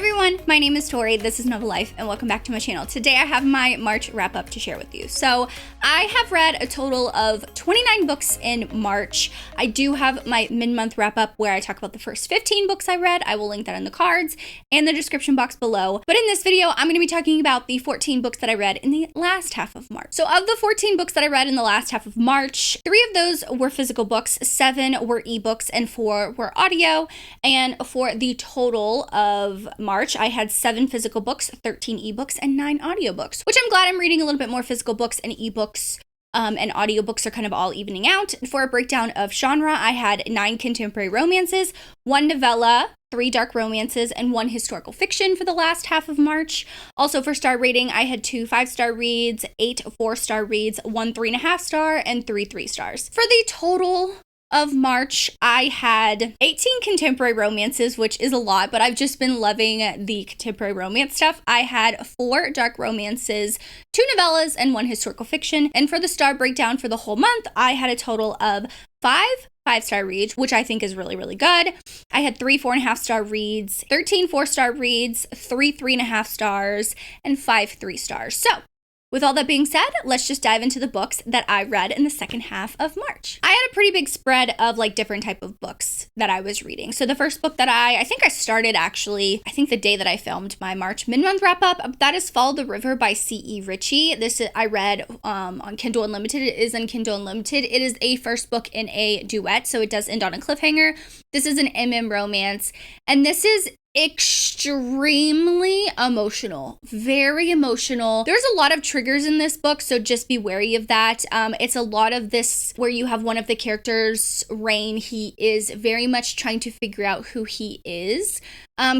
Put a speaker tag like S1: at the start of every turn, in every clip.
S1: everyone, my name is Tori, this is Novel Life, and welcome back to my channel. Today I have my March wrap-up to share with you. So I have read a total of 29 books in March. I do have my mid-month wrap-up where I talk about the first 15 books I read. I will link that in the cards and the description box below. But in this video, I'm going to be talking about the 14 books that I read in the last half of March. So of the 14 books that I read in the last half of March, 3 of those were physical books, 7 were ebooks, and 4 were audio. And for the total of March, I had 7 physical books, 13 ebooks, and 9 audiobooks, which I'm glad I'm reading a little bit more physical books and ebooks. And audiobooks are kind of all evening out. For a breakdown of genre, I had 9 contemporary romances, 1 novella, 3 dark romances, and 1 historical fiction for the last half of March. Also for star rating, I had 2 5-star reads, 8 4-star reads, 1 3.5 star, and 3 3 stars. For the total of March, I had 18 contemporary romances, which is a lot, but I've just been loving the contemporary romance stuff. I had 4 dark romances, 2 novellas, and 1 historical fiction. And for the star breakdown for the whole month, I had a total of 5 5-star reads, which I think is really, really good. I had 3 4.5 star reads, 13 4-star reads, 3 3.5 stars, and 5 3 stars. So with all that being said, let's just dive into the books that I read in the second half of March. I had a pretty big spread of like different type of books that I was reading. So the first book that I think I started actually, I think the day that I filmed my March mid-month wrap-up, that is Follow the River by C.E. Ritchie. I read on Kindle Unlimited. It is on Kindle Unlimited. It is a first book in a duet, so it does end on a cliffhanger. This is an MM romance, and this is extremely emotional, very emotional. There's a lot of triggers in this book, so just be wary of that. It's a lot of this where you have one of the characters, Rain. He is very much trying to figure out who he is.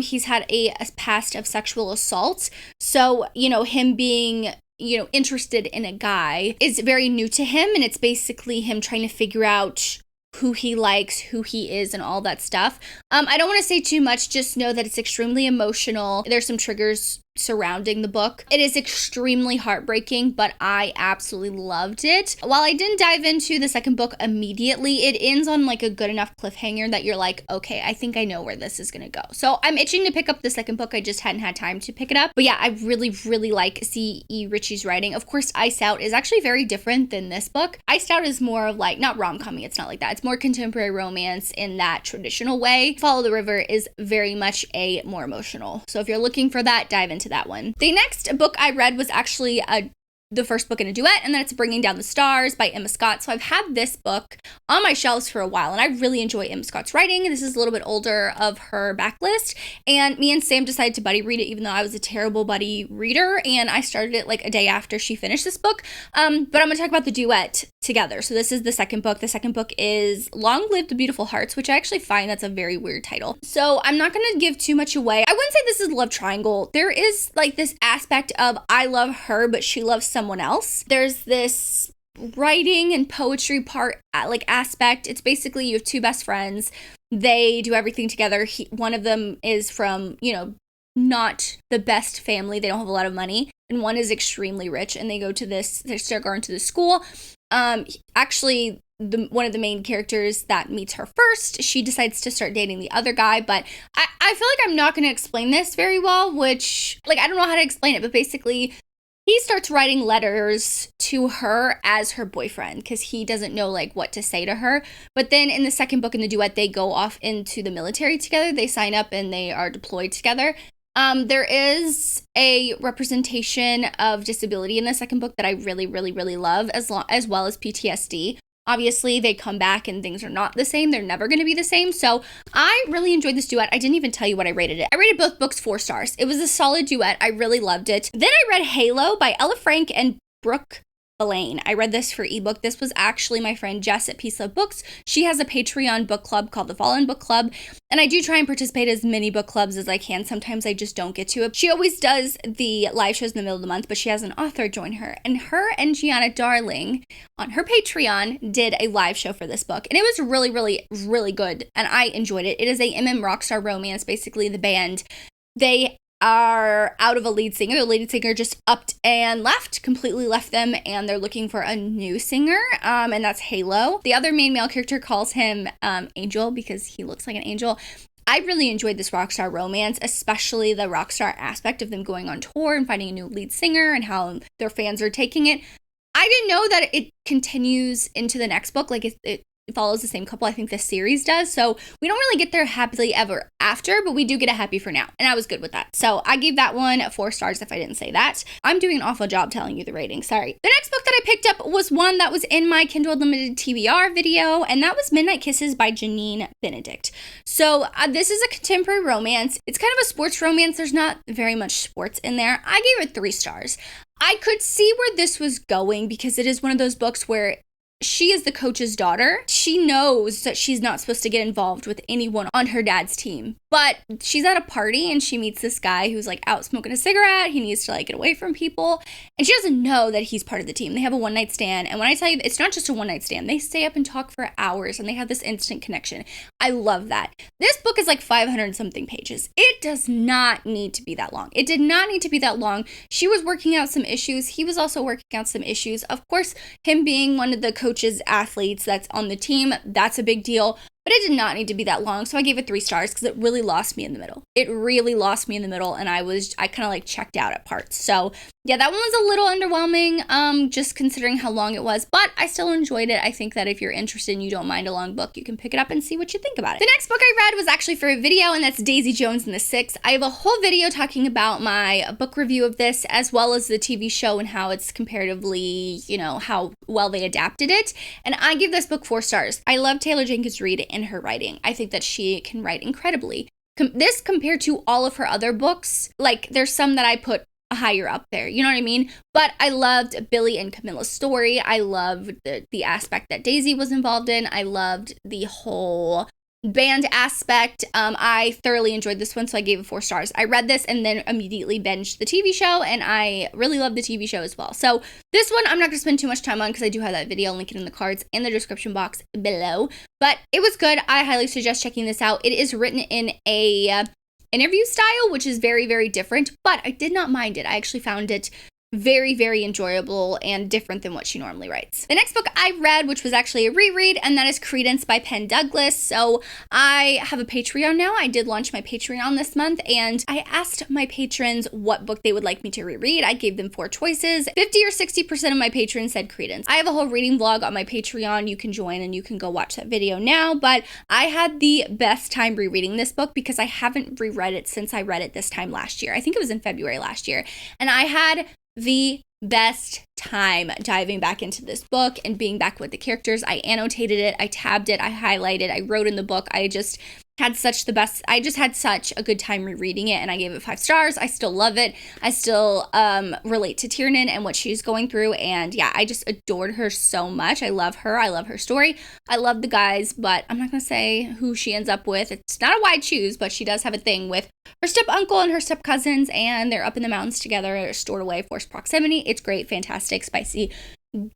S1: He's had a past of sexual assault, so him being interested in a guy is very new to him, and it's basically him trying to figure out who he likes, who he is, and all that stuff. I don't want to say too much, just know that it's extremely emotional. There's some triggers surrounding the book. It is extremely heartbreaking, but I absolutely loved it. While I didn't dive into the second book immediately, it ends on like a good enough cliffhanger that you're like, okay, I think I know where this is gonna go. So I'm itching to pick up the second book. I just hadn't had time to pick it up. But yeah, I really, really like C.E. Ritchie's writing. Of course, Iced Out is actually very different than this book. Iced Out is more of like, not rom-commy, it's not like that. It's more contemporary romance in that traditional way. Follow the River is very much a more emotional. So if you're looking for that, dive into that one. The next book I read was actually the first book in a duet, and then it's Bringing Down the Stars by Emma Scott. So I've had this book on my shelves for a while, and I really enjoy Emma Scott's writing. This is a little bit older of her backlist, and me and Sam decided to buddy read it, even though I was a terrible buddy reader, and I started it like a day after she finished this book. But I'm going to talk about the duet together. So this is the second book. The second book is Long Live the Beautiful Hearts, which I actually find that's a very weird title. So I'm not going to give too much away. I wouldn't say this is a love triangle. There is like this aspect of I love her, but she loves someone else. There's this writing and poetry part, like aspect. It's basically you have 2 best friends. They do everything together. One of them is from, not the best family. They don't have a lot of money. And one is extremely rich, and they start going to this school. Actually, one of the main characters that meets her first, she decides to start dating the other guy, but I feel like I'm not going to explain this very well, which, like, I don't know how to explain it, but basically, he starts writing letters to her as her boyfriend because he doesn't know like what to say to her. But then in the second book in the duet, they go off into the military together. They sign up and they are deployed together. There is a representation of disability in the second book that I really, really, really love, as well as PTSD. Obviously, they come back and things are not the same. They're never going to be the same. So I really enjoyed this duet. I didn't even tell you what I rated it. I rated both books 4 stars. It was a solid duet. I really loved it. Then I read Halo by Ella Frank and Brooke Belaine. I read this for ebook. This was actually my friend Jess at Peace Love Books. She has a Patreon book club called the Fallen Book Club, and I do try and participate as many book clubs as I can. Sometimes I just don't get to it. She always does the live shows in the middle of the month, but she has an author join her, and her and Gianna Darling on her Patreon did a live show for this book, and it was really, really, really good, and I enjoyed it. It is a MM Rockstar Romance, basically the band. They are out of a lead singer. The lead singer just upped and left, completely left them, and they're looking for a new singer, and that's Halo. The other main male character calls him Angel because he looks like an angel. I really enjoyed this rockstar romance, especially the rockstar aspect of them going on tour and finding a new lead singer and how their fans are taking it. I didn't know that it continues into the next book. Like, it follows the same couple. I think this series does. So we don't really get there happily ever after, but we do get a happy for now. And I was good with that. So I gave that one 4 stars if I didn't say that. I'm doing an awful job telling you the rating. Sorry. The next book that I picked up was one that was in my Kindle Unlimited TBR video, and that was Midnight Kisses by Janine Benedict. So this is a contemporary romance. It's kind of a sports romance. There's not very much sports in there. I gave it 3 stars. I could see where this was going because it is one of those books where she is the coach's daughter. She knows that she's not supposed to get involved with anyone on her dad's team. But she's at a party and she meets this guy who's like out smoking a cigarette. He needs to like get away from people. And she doesn't know that he's part of the team. They have a one night stand. And when I tell you, it's not just a one night stand. They stay up and talk for hours and they have this instant connection. I love that. This book is like 500 something pages. It does not need to be that long. It did not need to be that long. She was working out some issues. He was also working out some issues. Of course, him being one of the coach's athletes that's on the team, that's a big deal. But it did not need to be that long, so I gave it 3 stars because it really lost me in the middle. It really lost me in the middle, and I kind of like checked out at parts. So yeah, that one was a little underwhelming, just considering how long it was, but I still enjoyed it. I think that if you're interested and you don't mind a long book, you can pick it up and see what you think about it. The next book I read was actually for a video, and that's Daisy Jones and the Six. I have a whole video talking about my book review of this, as well as the TV show and how it's comparatively, how well they adapted it. And I give this book 4 stars. I love Taylor Jenkins Reid in her writing. I think that she can write incredibly. This compared to all of her other books, like there's some that I put higher up there, you know what I mean? But I loved Billy and Camilla's story. I loved the aspect that Daisy was involved in. I loved the whole band aspect. I thoroughly enjoyed this one, so I gave it 4 stars. I read this and then immediately binged the TV show, and I really loved the TV show as well. So this one I'm not going to spend too much time on because I do have that video. I'll link it in the cards and the description box below. But it was good. I highly suggest checking this out. It is written in a interview style, which is very, very different, but I did not mind it. I actually found it very, very enjoyable and different than what she normally writes. The next book I read, which was actually a reread, and that is Credence by Penn Douglas. So I have a Patreon now. I did launch my Patreon this month, and I asked my patrons what book they would like me to reread. I gave them 4 choices. 50 or 60% of my patrons said Credence. I have a whole reading vlog on my Patreon. You can join and you can go watch that video now, but I had the best time rereading this book because I haven't reread it since I read it this time last year. I think it was in February last year, and I had the best time diving back into this book and being back with the characters. I annotated it, I tabbed it, I highlighted, I wrote in the book. I just had such a good time rereading it, and I gave it 5 stars. I still love it. I still relate to Tiernan and what she's going through, and yeah, I just adored her so much. I love her. I love her story. I love the guys, but I'm not going to say who she ends up with. It's not a wide choose, but she does have a thing with her step-uncle and her step-cousins, and they're up in the mountains together, stored away, forced proximity. It's great, fantastic, spicy,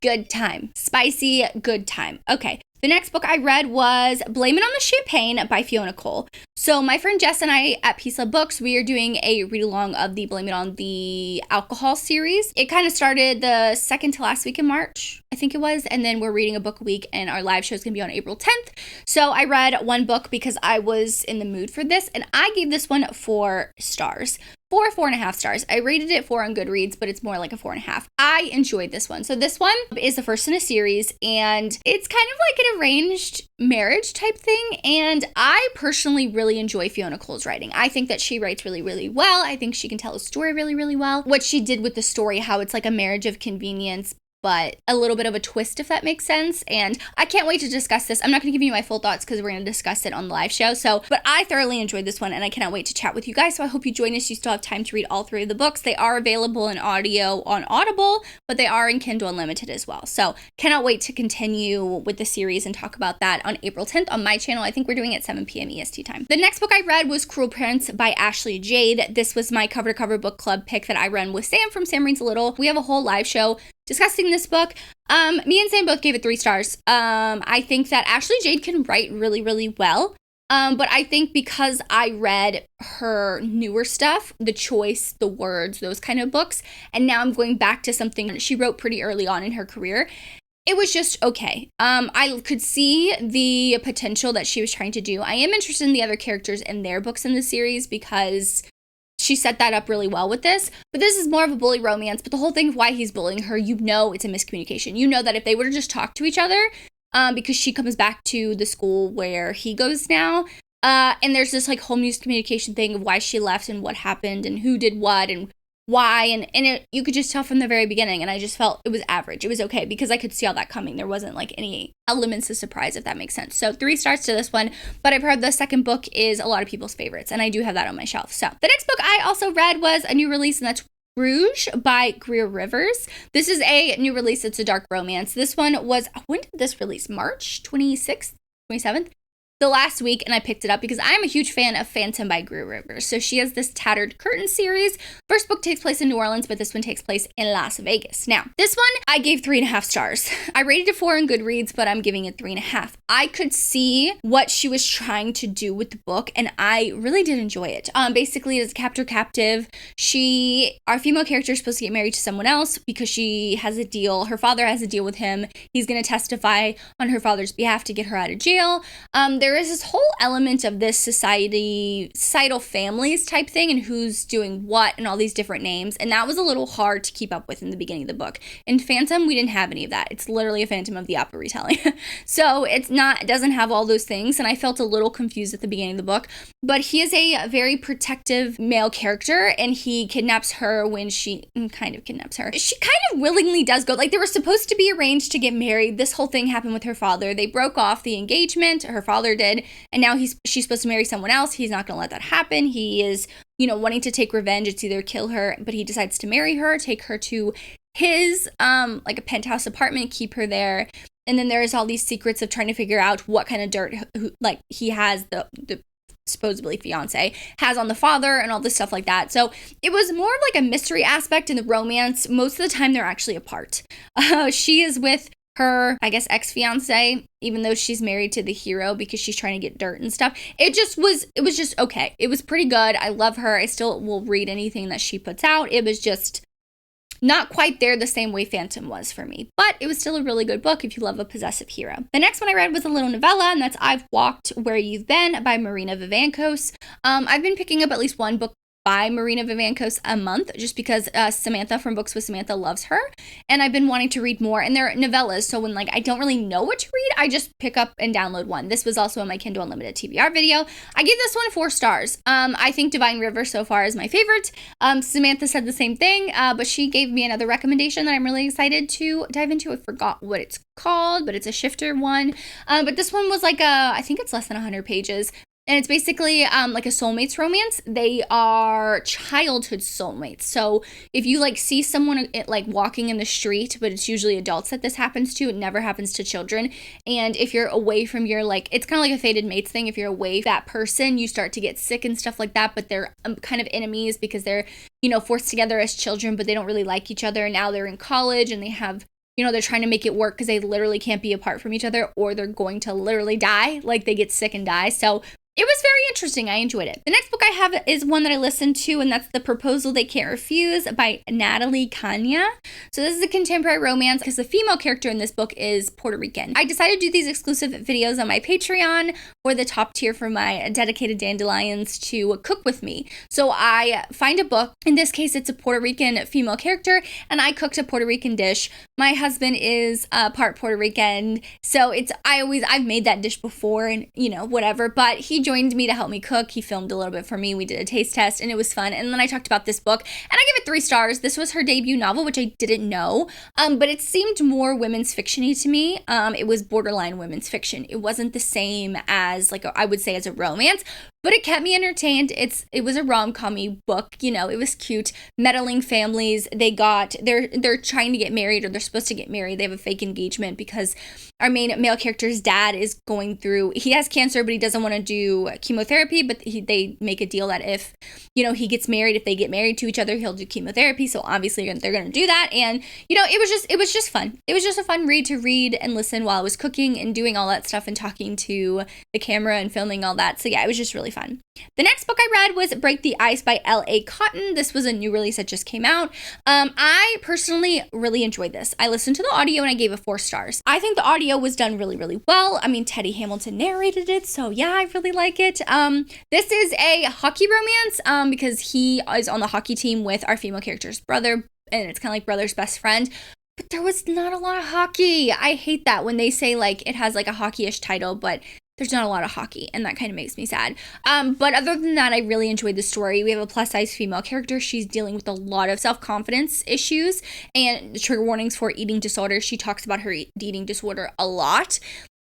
S1: good time. Spicy, good time. Okay. The next book I read was Blame It on the Champagne by Fiona Cole. So my friend Jess and I at Peace Love Books, we are doing a read-along of the Blame It on the Alcohol series. It kind of started the second to last week in March, I think it was, and then we're reading a book a week, and our live show is going to be on April 10th. So I read one book because I was in the mood for this, and I gave this one 4 stars. 4.5 stars. I rated it 4 on Goodreads, but it's more like a 4.5. I enjoyed this one. So this one is the first in a series, and it's kind of like an arranged marriage type thing. And I personally really enjoy Fiona Cole's writing. I think that she writes really, really well. I think she can tell a story really, really well. What she did with the story, how it's like a marriage of convenience, but a little bit of a twist, if that makes sense. And I can't wait to discuss this. I'm not going to give you my full thoughts because we're going to discuss it on the live show. But I thoroughly enjoyed this one, and I cannot wait to chat with you guys. So I hope you join us. You still have time to read all 3 of the books. They are available in audio on Audible, but they are in Kindle Unlimited as well. So cannot wait to continue with the series and talk about that on April 10th on my channel. I think we're doing it at 7 p.m. EST time. The next book I read was Cruel Prince by Ashley Jade. This was my cover-to-cover book club pick that I run with Sam from Sam Reads a Little. We have a whole live show discussing this book. Me and Sam both gave it 3 stars. I think that Ashley Jade can write really, really well. But I think because I read her newer stuff, The Choice, The Words, those kind of books, and now I'm going back to something she wrote pretty early on in her career, it was just okay. I could see the potential that she was trying to do. I am interested in the other characters and their books in the series because she set that up really well with this. But this is more of a bully romance. But the whole thing of why he's bullying her, you know it's a miscommunication. You know that if they were to just talk to each other, because she comes back to the school where he goes now, and there's this like whole miscommunication thing of why she left and what happened and who did what and why, and you could just tell from the very beginning, and I just felt it was average. It was okay because I could see all that coming. There wasn't like any elements of surprise, if that makes sense. So 3 stars to this one, but I've heard the second book is a lot of people's favorites, and I do have that on my shelf. So the next book I also read was a new release, and that's Rouge by Greer Rivers. This is a new release. It's a dark romance. This one was, when did this release? March 26th, 27th? The last week, and I picked it up because I'm a huge fan of Phantom by Greer Rivers. So she has this Tattered Curtain series. First book takes place in New Orleans, but this one takes place in Las Vegas. Now, this one I gave 3.5 stars. I rated it 4 in Goodreads, but I'm giving it 3.5. I could see what she was trying to do with the book, and I really did enjoy it. Basically, as a captive, our female character is supposed to get married to someone else because she has a deal. Her father has a deal with him. He's going to testify on her father's behalf to get her out of jail. There is this whole element of this societal families type thing and who's doing what and all these different names. And that was a little hard to keep up with in the beginning of the book. In Phantom, we didn't have any of that. It's literally a Phantom of the Opera retelling. So it doesn't have all those things. And I felt a little confused at the beginning of the book. But he is a very protective male character, and he kidnaps her when she kind of kidnaps her. She kind of willingly does go. Like, they were supposed to be arranged to get married. This whole thing happened with her father. They broke off the engagement. Her father did, and now she's supposed to marry someone else. He's not gonna let that happen. He is, wanting to take revenge. It's either kill her, but he decides to marry her, take her to his like a penthouse apartment, keep her there. And then there's all these secrets of trying to figure out what kind of dirt like he has, the supposedly fiance has on the father and all this stuff like that. So it was more of like a mystery aspect in the romance. Most of the time they're actually apart. She is with her, I guess, ex-fiance, even though she's married to the hero because she's trying to get dirt and stuff. It was just okay. It was pretty good. I love her. I still will read anything that she puts out. It was just not quite there the same way Phantom was for me, but it was still a really good book if you love a possessive hero. The next one I read was a little novella, and that's I've Walked Where You've Been by Marina Vivancos. I've been picking up at least one book by Marina Vivancos a month just because Samantha from Books with Samantha loves her, and I've been wanting to read more, and they're novellas, so when I don't really know what to read, I just pick up and download one. This was also in my Kindle Unlimited TBR video. I gave this one 4 stars. I think Divine River so far is my favorite. Samantha said the same thing, but she gave me another recommendation that I'm really excited to dive into. I forgot what it's called, but it's a shifter one. But this one was I think it's less than 100 pages. And it's basically like a soulmates romance. They are childhood soulmates. So if you see someone walking in the street, but it's usually adults that this happens to, it never happens to children. And if you're away from your it's kind of like a fated mates thing. If you're away from that person, you start to get sick and stuff like that. But they're kind of enemies because they're forced together as children, but they don't really like each other. Now they're in college and they have they're trying to make it work because they literally can't be apart from each other or they're going to literally die. They get sick and die. So it was very interesting. I enjoyed it. The next book I have is one that I listened to, and that's The Proposal They Can't Refuse by Natalie Kanya. So this is a contemporary romance because the female character in this book is Puerto Rican. I decided to do these exclusive videos on my Patreon for the top tier for my dedicated dandelions to cook with me. So I find a book. In this case, it's a Puerto Rican female character, and I cooked a Puerto Rican dish. My husband is part Puerto Rican, so I've made that dish before and whatever, but he joined me to help me cook. He filmed a little bit for me. We did a taste test and it was fun. And then I talked about this book and I give it 3 stars. This was her debut novel, which I didn't know, but it seemed more women's fiction-y to me. It was borderline women's fiction. It wasn't the same as I would say as a romance, but it kept me entertained. It was a rom-com-y book, it was cute. Meddling families, they're trying to get married, or they're supposed to get married. They have a fake engagement because our main male character's dad is going through, he has cancer, but he doesn't want to do chemotherapy, but they make a deal that if, he gets married, if they get married to each other, he'll do chemotherapy. So obviously they're going to do that. And, it was just fun. It was just a fun read to read and listen while I was cooking and doing all that stuff and talking to the camera and filming all that. So yeah, it was just really really fun. The next book I read was Break the Ice by L.A. Cotton. This was a new release that just came out. I personally really enjoyed this. I listened to the audio and I gave it 4 stars. I think the audio was done really, really well. I mean, Teddy Hamilton narrated it, so yeah, I really like it. This is a hockey romance because he is on the hockey team with our female character's brother, and it's kind of like brother's best friend. But there was not a lot of hockey. I hate that when they say like it has like a hockey-ish title, but there's not a lot of hockey, and that kind of makes me sad. But other than that, I really enjoyed the story. We have a plus-size female character. She's dealing with a lot of self-confidence issues and trigger warnings for eating disorders. She talks about her eating disorder a lot.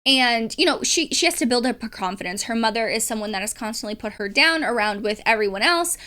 S1: And, you know, she has to build up her confidence. Her mother is someone that has constantly put her down around with everyone else.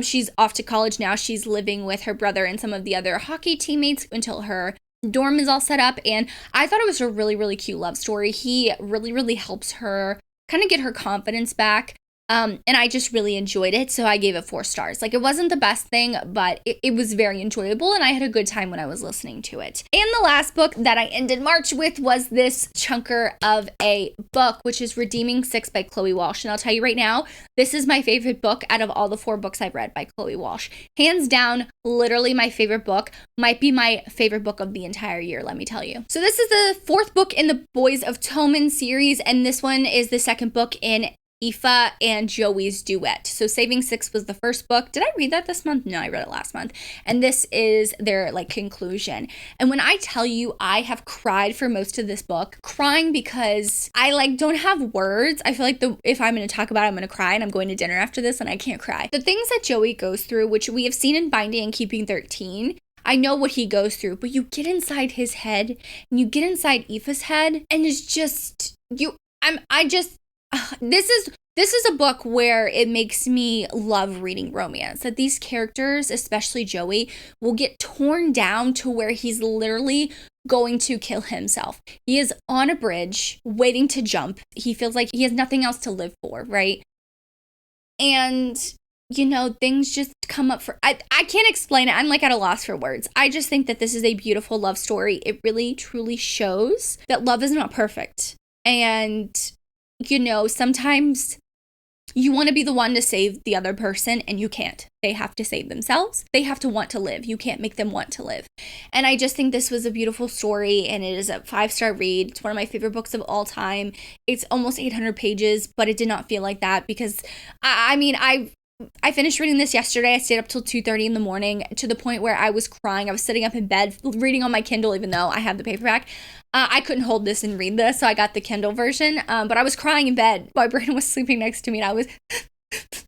S1: She's off to college now. She's living with her brother and some of the other hockey teammates until her dorm is all set up. And I thought it was a really, really cute love story. He really, really helps her kind of get her confidence back. And I just really enjoyed it, so I gave it 4 stars. Like, it wasn't the best thing, but it was very enjoyable, and I had a good time when I was listening to it. And the last book that I ended March with was this chunker of a book, which is Redeeming 6 by Chloe Walsh. And I'll tell you right now, this is my favorite book out of all the 4 books I've read by Chloe Walsh. Hands down, literally my favorite book. Might be my favorite book of the entire year, let me tell you. So this is the 4th book in the Boys of Toman series, and this one is the 2nd book in Aoife and Joey's duet. So Saving 6 was the first book. Did I read that this month? No, I read it last month. And this is their like conclusion. And when I tell you I have cried for most of this book, crying because I like don't have words. I feel like if I'm going to talk about it, I'm going to cry, and I'm going to dinner after this and I can't cry. The things that Joey goes through, which we have seen in Binding and Keeping 13, I know what he goes through, but you get inside his head and you get inside Aoife's head, and it's just this is a book where it makes me love reading romance. That these characters, especially Joey, will get torn down to where he's literally going to kill himself. He is on a bridge waiting to jump. He feels like he has nothing else to live for, right? And you know, things just come up for... I can't explain it. I'm like at a loss for words. I just think that this is a beautiful love story. It really, truly shows that love is not perfect. And, you know, sometimes you want to be the one to save the other person, and you can't. They have to save themselves. They have to want to live. You can't make them want to live. And I just think this was a beautiful story, and it is a 5-star read. It's one of my favorite books of all time. It's almost 800 pages, but it did not feel like that because, I finished reading this yesterday. I stayed up till 2:30 in the morning to the point where I was crying. I was sitting up in bed reading on my Kindle, even though I have the paperback. I couldn't hold this and read this, so I got the Kindle version. But I was crying in bed while Brandon was sleeping next to me, and I was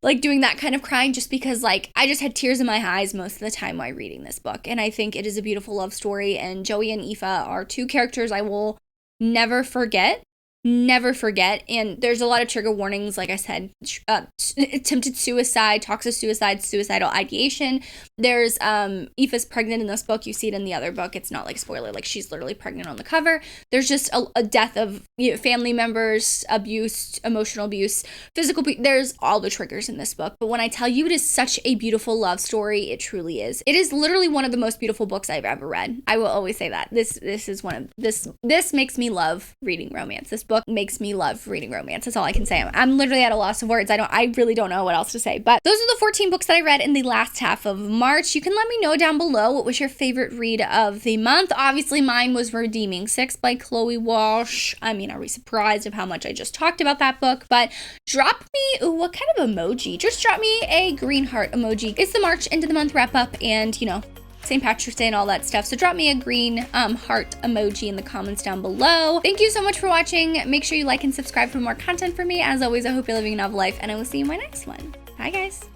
S1: like doing that kind of crying just because like I just had tears in my eyes most of the time while reading this book. And I think it is a beautiful love story, and Joey and Aoife are 2 characters I will never forget. And there's a lot of trigger warnings, like I said, attempted suicide, talks of suicide, suicidal ideation. There's Aoife's pregnant in this book. You see it in the other book. It's not like spoiler, like she's literally pregnant on the cover. There's just a death of family members, abuse, emotional abuse, physical abuse. There's all the triggers in this book. But when I tell you it is such a beautiful love story, it truly is. It is literally one of the most beautiful books I've ever read. I will always say that. This is one of this makes me love reading romance. This book makes me love reading romance. That's all I can say. I'm literally at a loss of words. I really don't know what else to say. But those are the 14 books that I read in the last half of March. You can let me know down below what was your favorite read of the month. Obviously, mine was Redeeming 6 by Chloe Walsh. I mean, are we surprised of how much I just talked about that book? But drop me, what kind of emoji? Just drop me a green heart emoji. It's the March end of the month wrap up, and you know, St. Patrick's Day and all that stuff. So drop me a green heart emoji in the comments down below. Thank you so much for watching. Make sure you like and subscribe for more content from me. As always, I hope you're living a novel life, and I will see you in my next one. Bye, guys.